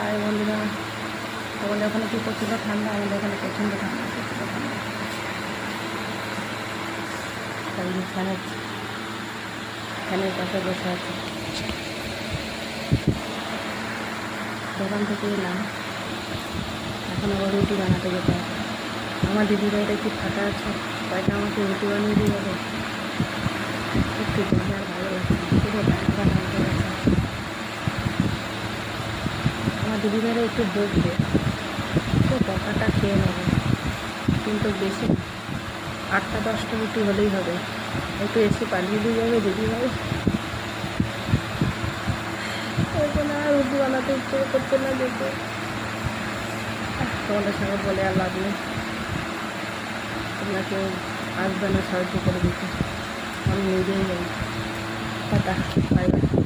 High বন্ধুরা, তোমাদের ওখানে কি প্রচণ্ড ঠান্ডা? আমাদের এখানে প্রচণ্ড ঠান্ডা, তাই ফ্যানের পাশে বসে আছে। দোকান থেকে এলাম, এখন আবার রুটি বানাতে যেতে হবে। আমার দিদিভাইটা কি ফাঁকা আছে, কয়টা আমাকে রুটি বানিয়ে দিয়ে যাবে। একটু দেখে আর ভালো লাগছে, পুরো ব্যাংকটা নামতে গেছে। আমার দিদিভাইরা একটু বকবে, তো বকাটা খেয়ে নেবে, কিন্তু বেশি 8-10টা রুটি হলেই হবে। একটু এসে পালিয়ে দিয়ে যাবে দিদিভাই। এখন আর রুটি বানাতে ইচ্ছে করছে না যেতে। তোমাদের সঙ্গে বলে আর লাভ নেই, তোমরা কেউ আসবে না সাহায্য করে দিতে, আমি নিজেই যাই। Tata, bye bye.